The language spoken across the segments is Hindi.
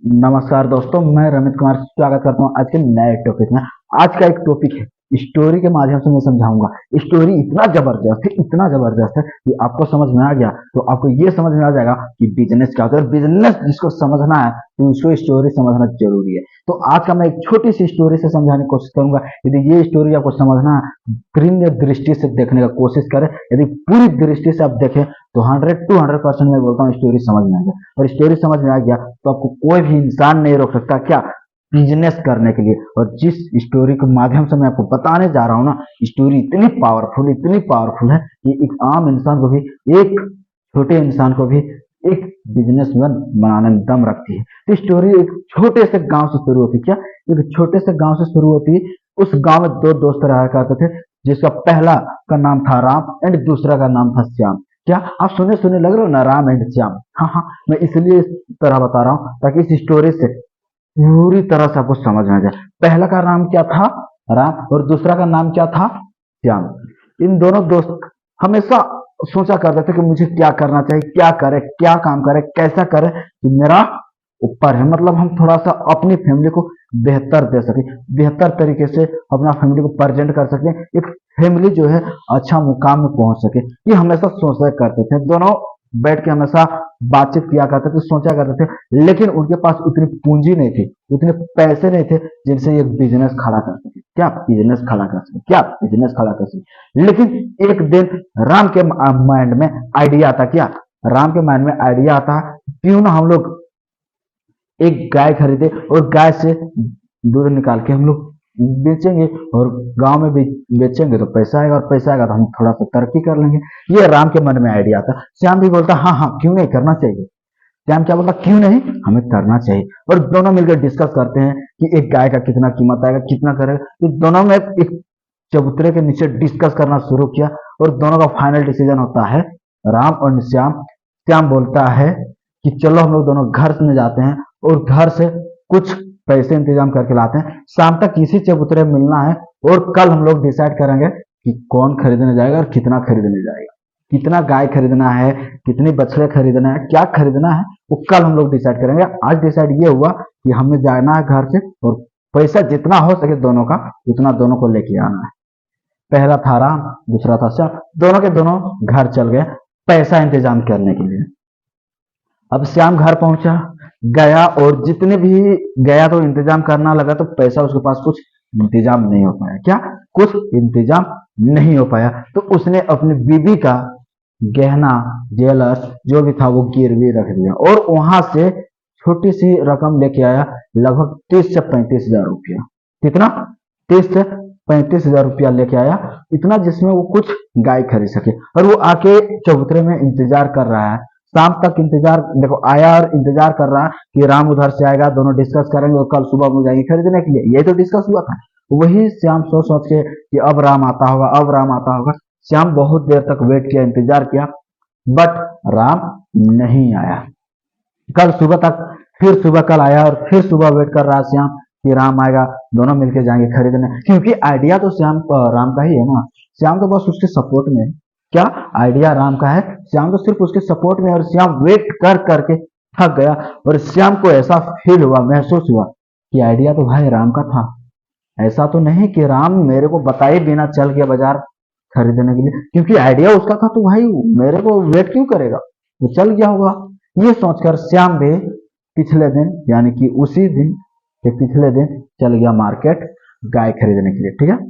नमस्कार दोस्तों, मैं रमित कुमार स्वागत करता हूँ आज के नए टॉपिक में। आज का एक टॉपिक है स्टोरी के माध्यम से मैं समझाऊंगा। स्टोरी इतना जबरदस्त है कि आपको समझ में आ गया तो आपको ये समझ में आ जाएगा कि बिजनेस क्या होता है। बिजनेस जिसको समझना है तो उसको स्टोरी समझना जरूरी है। तो आज का मैं एक छोटी सी स्टोरी से समझाने की कोशिश करूंगा। यदि ये स्टोरी आपको समझना है, तीन दृष्टि से देखने का कोशिश करें। यदि पूरी दृष्टि से आप देखें तो 100 मैं बोलता हूँ स्टोरी समझ में आ गया। और स्टोरी समझ में आ गया तो आपको कोई भी इंसान नहीं रोक सकता क्या, बिजनेस करने के लिए। और जिस स्टोरी के माध्यम से मैं आपको बताने जा रहा हूँ ना, स्टोरी इतनी पावरफुल है कि एक आम इंसान को भी, एक छोटे इंसान को भी एक बिजनेसमैन बनाने में दम रखती है। तो स्टोरी एक छोटे से गांव से शुरू होती है। क्या, एक छोटे से गांव से शुरू होती है। उस गांव में दो दोस्त रहा करते थे, जिसका पहला का नाम था राम एंड दूसरा का नाम था श्याम। क्या आप सुने सुने लग रहे हो ना, राम एंड श्याम? हाँ हाँ, मैं इसलिए इस तरह बता रहा हूँ ताकि इस स्टोरी से पूरी तरह से आपको समझ में आ जाए। पहला का नाम क्या था? राम। और दूसरा का नाम क्या था? श्याम। इन दोनों दोस्त हमेशा सोचा करते थे कि मुझे क्या करना चाहिए, क्या करे, क्या काम करे, कैसा करे कि मेरा ऊपर है, मतलब हम थोड़ा सा अपनी फैमिली को बेहतर दे सके, बेहतर तरीके से अपना फैमिली को प्रेजेंट कर सके, एक फैमिली जो है अच्छा मुकाम में पहुंच सके। ये हमेशा सोचा करते थे दोनों, बैठ के हमेशा बातचीत किया करते थे, सोचा करते थे। लेकिन उनके पास उतनी पूंजी नहीं थी, उतने पैसे नहीं थे जिनसे एक बिजनेस खड़ा कर सके। क्या बिजनेस खड़ा कर सके? क्या बिजनेस खड़ा कर सके? लेकिन एक दिन राम के माइंड में आइडिया आता। क्या, राम के माइंड में आइडिया आता, क्यों ना हम लोग एक गाय खरीदे और गाय से दूध निकाल के हम लोग बेचेंगे, और गांव में भी बेचेंगे तो पैसा आएगा, और पैसा आएगा तो हम थोड़ा सा तरक्की कर लेंगे। ये राम के मन में आइडिया था। श्याम भी बोलता हाँ हाँ क्यों नहीं, करना चाहिए। श्याम क्या बोलता, क्यों नहीं, हमें करना चाहिए। और दोनों मिलकर डिस्कस करते हैं कि एक गाय का कितना कीमत आएगा, कितना करेगा। तो दोनों में एक चबूतरे के नीचे डिस्कस करना शुरू किया, और दोनों का फाइनल डिसीजन होता है राम और श्याम। श्याम बोलता है कि चलो हम लोग दोनों घर में जाते हैं और घर से कुछ पैसे इंतजाम करके लाते हैं। शाम तक इसी चबूतरे में मिलना है, और कल हम लोग डिसाइड करेंगे कि कौन खरीदने जाएगा और कितना खरीदने जाएगा, कितना गाय खरीदना है, कितनी बछड़े खरीदना है, क्या खरीदना है, वो कल हम लोग डिसाइड करेंगे। आज डिसाइड ये हुआ कि हमें जाना है घर से, और पैसा जितना हो सके दोनों का उतना दोनों को लेके आना है। पहला था राम, दूसरा था श्याम। दोनों के दोनों घर चल गए पैसा इंतजाम करने के लिए। अब श्याम घर पहुंचा, गया, और जितने भी गया तो इंतजाम करना लगा, तो पैसा उसके पास कुछ इंतजाम नहीं हो पाया। क्या, कुछ इंतजाम नहीं हो पाया। तो उसने अपनी बीबी का गहना, ज्वेलर्स जो भी था वो गिरवी रख दिया, और वहां से छोटी सी रकम लेके आया, लगभग 30 से 35 हजार रुपया। कितना? 30 से 35 हजार रुपया लेके आया, इतना जिसमें वो कुछ गाय खरीद सके। और वो आके चबूतरे में इंतजार कर रहा है। शाम तक इंतजार, देखो आया और इंतजार कर रहा कि राम उधर से आएगा, दोनों डिस्कस करेंगे और कल सुबह में जाएंगे खरीदने के लिए। यही तो डिस्कस हुआ था। वही श्याम सोच सोच के कि अब राम आता होगा, अब राम आता होगा। श्याम बहुत देर तक वेट किया, इंतजार किया, बट राम नहीं आया। कल सुबह तक, फिर सुबह कल आया, और फिर सुबह वेट कर रहा श्याम कि राम आएगा, दोनों मिलके जाएंगे खरीदने। क्योंकि आइडिया तो श्याम राम का ही है ना, श्याम तो बस उसके सपोर्ट में है। क्या, आइडिया राम का है, श्याम तो सिर्फ उसके सपोर्ट में। और श्याम वेट कर करके थक गया, और श्याम को ऐसा फील हुआ, महसूस हुआ कि आइडिया तो भाई राम का था। ऐसा तो नहीं कि राम मेरे को बताए बिना चल गया बाजार खरीदने के लिए, क्योंकि आइडिया उसका था तो भाई मेरे को वेट क्यों करेगा, वो चल गया होगा। ये सोचकर श्याम भी पिछले दिन, यानी कि उसी दिन के पिछले दिन चल गया मार्केट गाय खरीदने के लिए। ठीक है,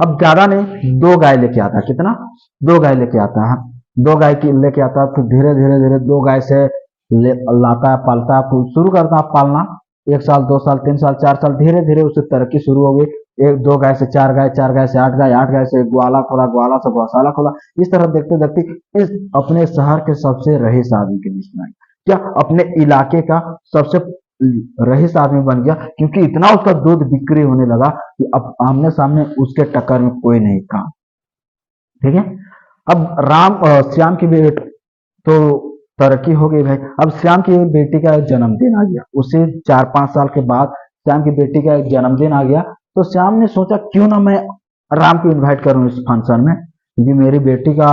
अब ज्यादा नहीं, 2 गाय लेके आता। कितना? 2 गाय लेके आता है। 2 गाय की लेके आता, तो धीरे धीरे धीरे 2 गाय से लाता है, पालता है, शुरू करता है पालना। 1 साल, 2 साल, 3 साल, 4 साल, धीरे धीरे उससे तरक्की शुरू हो गई। 1 2 गाय से 4 गाय, 4 गाय से 8 गाय, 8 गाय से ग्वाला खोला, ग्वाला से गौशाला खोला। इस तरह देखते देखते इस अपने शहर के सबसे रईस आदमी के बीच में, क्या अपने इलाके का सबसे रईस आदमी बन गया, क्योंकि इतना उसका दूध बिक्री होने लगा कि अब आमने सामने उसके टक्कर में कोई नहीं था। ठीक है, अब राम श्याम की बेटी तो तरक्की हो गई भाई। अब श्याम की बेटी का जन्मदिन आ गया, उसे 4 5 साल के बाद श्याम की बेटी का एक जन्मदिन आ गया। तो श्याम ने सोचा क्यों ना मैं राम को इनवाइट करूं इस फंक्शन में, क्योंकि मेरी बेटी का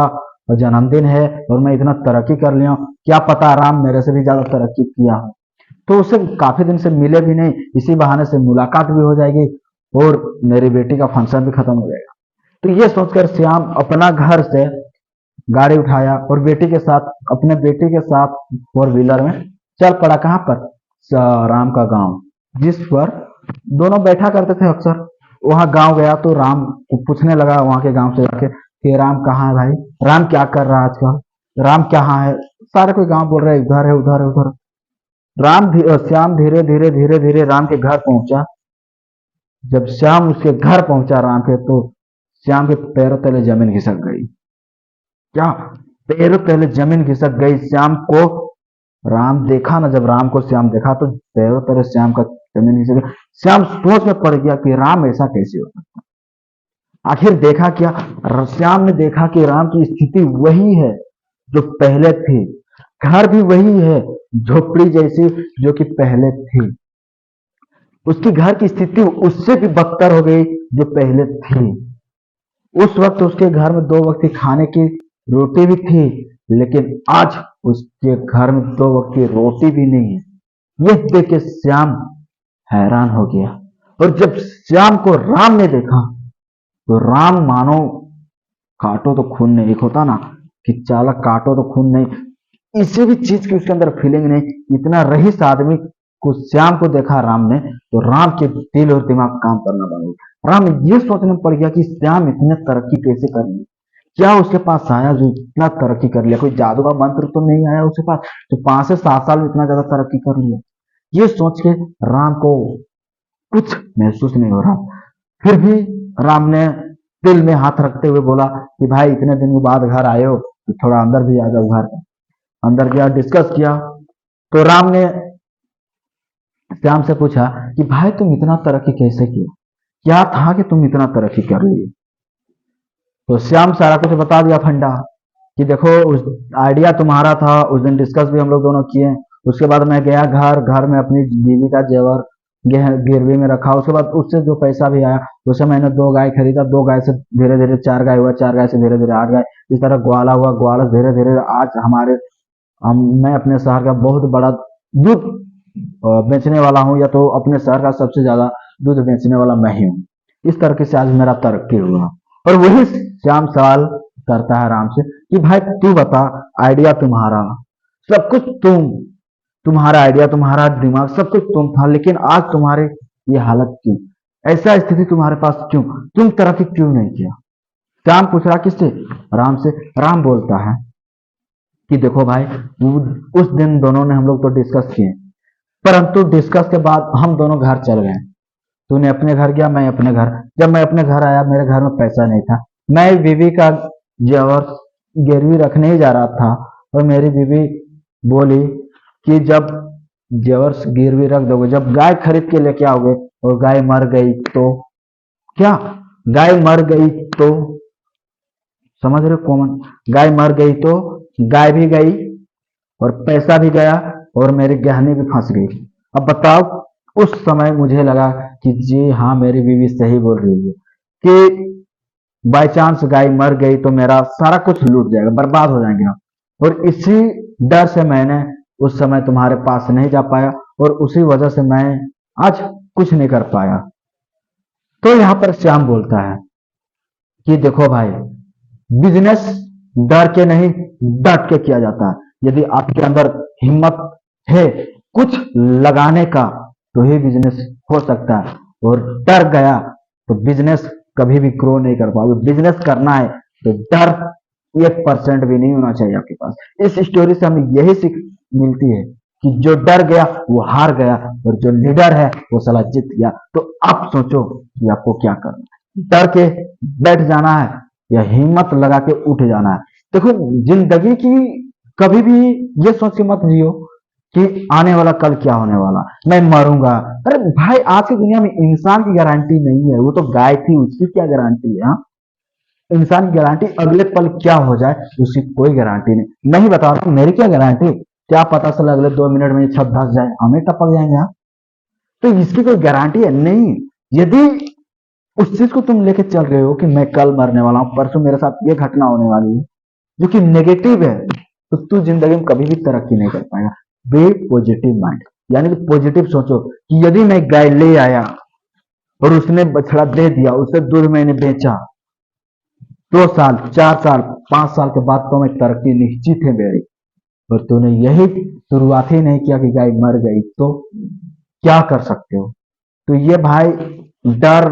जन्मदिन है और मैं इतना तरक्की कर लिया हूं, क्या पता राम मेरे से भी ज्यादा तरक्की किया हो। तो उससे काफी दिन से मिले भी नहीं, इसी बहाने से मुलाकात भी हो जाएगी और मेरी बेटी का फंक्शन भी खत्म हो जाएगा। तो ये सोचकर श्याम अपना घर से गाड़ी उठाया और बेटी के साथ, अपने बेटी के साथ फोर व्हीलर में चल पड़ा। कहाँ पर? राम का गांव, जिस पर दोनों बैठा करते थे अक्सर। वहां गांव गया तो राम को पूछने लगा वहां के गांव से जाके कि राम कहाँ है भाई, राम क्या कर रहा है आजकल, राम कहाँ है। सारे कोई गांव बोल रहे हैं इधर है उधर है उधर। श्याम धीरे धीरे धीरे धीरे राम के घर पहुंचा। जब श्याम उसके घर पहुंचा राम के, तो श्याम के पैरों तले जमीन खिसक गई। क्या? पैरों तले जमीन खिसक गई श्याम को। राम देखा ना, जब राम को श्याम देखा तो पैरों तले श्याम का जमीन खिसक गई। श्याम सोच में पड़ गया कि राम ऐसा कैसे हो सकता। आखिर देखा क्या? श्याम ने देखा कि राम की स्थिति वही है जो पहले थी, घर भी वही है, झोपड़ी जैसी जो कि पहले थी। उसकी घर की स्थिति उससे भी बदतर हो गई जो पहले थी। उस वक्त उसके घर में 2 वक्त की खाने की रोटी भी थी, लेकिन आज उसके घर में 2 वक्त की रोटी भी नहीं है। यह देख के श्याम हैरान हो गया। और जब श्याम को राम ने देखा तो राम मानो काटो तो खून नहीं, एक होता ना कि चालक काटो तो खून नहीं, इसी भी चीज की उसके अंदर फीलिंग नहीं। इतना रईस आदमी को श्याम को देखा राम ने, तो राम के दिल और दिमाग काम करना बंद हो गया। राम ये सोचने में पड़ गया कि श्याम इतने तरक्की कैसे कर ली, क्या उसके पास आया जो इतना तरक्की कर लिया? कोई जादू का मंत्र तो नहीं आया उसके पास तो 5 से 7 साल में इतना ज्यादा तरक्की कर लिया? ये सोच के राम को कुछ महसूस नहीं हो रहा। फिर भी राम ने दिल में हाथ रखते हुए बोला कि भाई इतने दिन के बाद घर आए हो तो थोड़ा अंदर भी आ जाओ। घर अंदर गया, डिस्कस किया। तो राम ने श्याम से पूछा कि भाई तुम इतना तरक्की कैसे किया, क्या था कि तुम इतना तरक्की कर लिए? तो श्याम सारा कुछ बता दिया फंडा कि देखो उस आइडिया तुम्हारा था, उस दिन डिस्कस भी हम लोग दोनों किए। उसके बाद मैं गया घर में अपनी बीवी का जेवर गिरवी में रखा। उसके बाद उससे जो पैसा भी आया उससे मैंने 2 गाय खरीदा। 2 गाय से धीरे धीरे 4 गाय हुआ, 4 गाय से धीरे धीरे 8 गाय, इस तरह ग्वाला हुआ, ग्वाला से धीरे धीरे आज मैं अपने शहर का बहुत बड़ा दूध बेचने वाला हूँ, या तो अपने शहर का सबसे ज्यादा दूध बेचने वाला मैं ही हूँ। इस तरीके से आज मेरा तरक्की हुआ। और वही श्याम सवाल करता है राम से कि भाई तू बता, आइडिया तुम्हारा, सब कुछ तुम्हारा आइडिया, तुम्हारा दिमाग, सब कुछ तुम था, लेकिन आज तुम्हारे ये हालत क्यों, ऐसा स्थिति तुम्हारे पास क्यों, तुम तरक्की क्यों नहीं किया? श्याम पूछ रहा किससे? राम से। राम बोलता है कि देखो भाई, उस दिन दोनों ने हम लोग तो डिस्कस किए, परंतु डिस्कस के बाद हम दोनों घर चल गए। तूने अपने घर गया, मैं अपने घर। जब मैं अपने घर आया, मेरे घर में पैसा नहीं था। मैं बीवी का जेवर गिरवी रखने ही जा रहा था और मेरी बीवी बोली कि जब जेवर गिरवी रख दोगे, जब गाय खरीद के लेके आओगे और गाय मर गई तो क्या? गाय मर गई तो समझ रहे हो? कॉमन, गाय मर गई तो गाय भी गई और पैसा भी गया और मेरी गहनी भी फंस गई। अब बताओ, उस समय मुझे लगा कि जी हाँ, मेरी बीवी सही बोल रही है कि बाय चांस गाय मर गई तो मेरा सारा कुछ लूट जाएगा, बर्बाद हो जाएंगे हम। और इसी डर से मैंने उस समय तुम्हारे पास नहीं जा पाया और उसी वजह से मैं आज कुछ नहीं कर पाया। तो यहां पर श्याम बोलता है कि देखो भाई, बिजनेस डर के नहीं डट के किया जाता है। यदि आपके अंदर हिम्मत है कुछ लगाने का तो ही बिजनेस हो सकता है, और डर गया तो बिजनेस कभी भी ग्रो नहीं कर पाओगे। बिजनेस करना है तो डर 1% भी नहीं होना चाहिए आपके पास। इस स्टोरी से हमें यही सीख मिलती है कि जो डर गया वो हार गया और जो लीडर है वो साला जीत गया। तो आप सोचो कि आपको क्या करना है, डर के बैठ जाना है या हिम्मत लगा के उठ जाना है। देखो, जिंदगी की कभी भी ये सोच के मत जियो कि आने वाला कल क्या होने वाला, मैं मरूंगा। अरे भाई, आज की दुनिया में इंसान की गारंटी नहीं है, वो तो गाय थी, उसकी क्या गारंटी है? इंसान की गारंटी अगले पल क्या हो जाए उसकी कोई गारंटी नहीं। नहीं बता रहा, मेरी क्या गारंटी, क्या पता चला अगले 2 मिनट में छत धस जाए, हमें टपक जाएंगे। हाँ, तो इसकी कोई गारंटी है नहीं। यदि उस चीज को तुम लेके चल रहे हो कि मैं कल मरने वाला हूँ, परसों मेरे साथ ये घटना होने वाली है, जो कि नेगेटिव है, तो तू जिंदगी में कभी भी तरक्की नहीं कर पाएगा। बी पॉजिटिव माइंड, यानी कि पॉजिटिव सोचो कि यदि मैं गाय ले आया और उसने बछड़ा दे दिया, उसे दूध मैंने बेचा, 2 साल 4 साल 5 साल के बाद तो मैं तरक्की निश्चित है मेरी। और तूने यही शुरुआत ही नहीं किया कि गाय मर गई, तो क्या कर सकते हो। तो ये भाई डर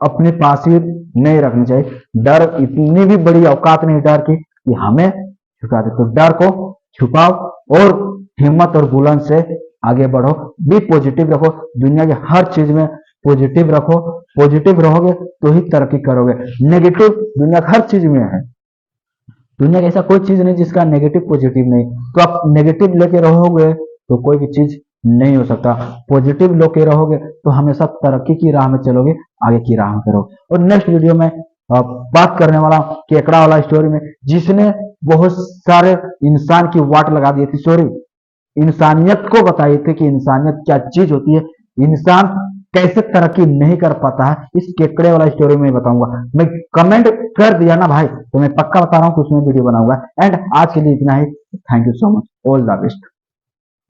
अपने पास ही नहीं रखनी चाहिए। डर इतनी भी बड़ी औकात नहीं डर की कि हमें छुपा दे। तो डर को छुपाओ और हिम्मत और बुलंद से आगे बढ़ो। भी पॉजिटिव रखो, दुनिया के हर चीज में पॉजिटिव रखो। पॉजिटिव रहोगे तो ही तरक्की करोगे। नेगेटिव दुनिया हर चीज में है। दुनिया का ऐसा कोई चीज नहीं जिसका नेगेटिव पॉजिटिव नहीं। तो आप नेगेटिव लेके रहोगे तो कोई भी चीज नहीं हो सकता। पॉजिटिव लेके रहोगे तो हमेशा तरक्की की राह में चलोगे, आगे की राह में करोगे। और नेक्स्ट वीडियो में बात करने वाला केकड़ा वाला स्टोरी में, जिसने बहुत सारे इंसान की वाट लगा दी थी, सॉरी इंसानियत को बताई थी कि इंसानियत क्या चीज होती है, इंसान कैसे तरक्की नहीं कर पाता है, इस केकड़े वाला स्टोरी में बताऊंगा। मैं कमेंट कर दिया ना भाई, तो मैं पक्का बता रहा हूँ कि उसमें वीडियो बनाऊंगा। एंड आज के लिए इतना ही। Thank you so much, all the best.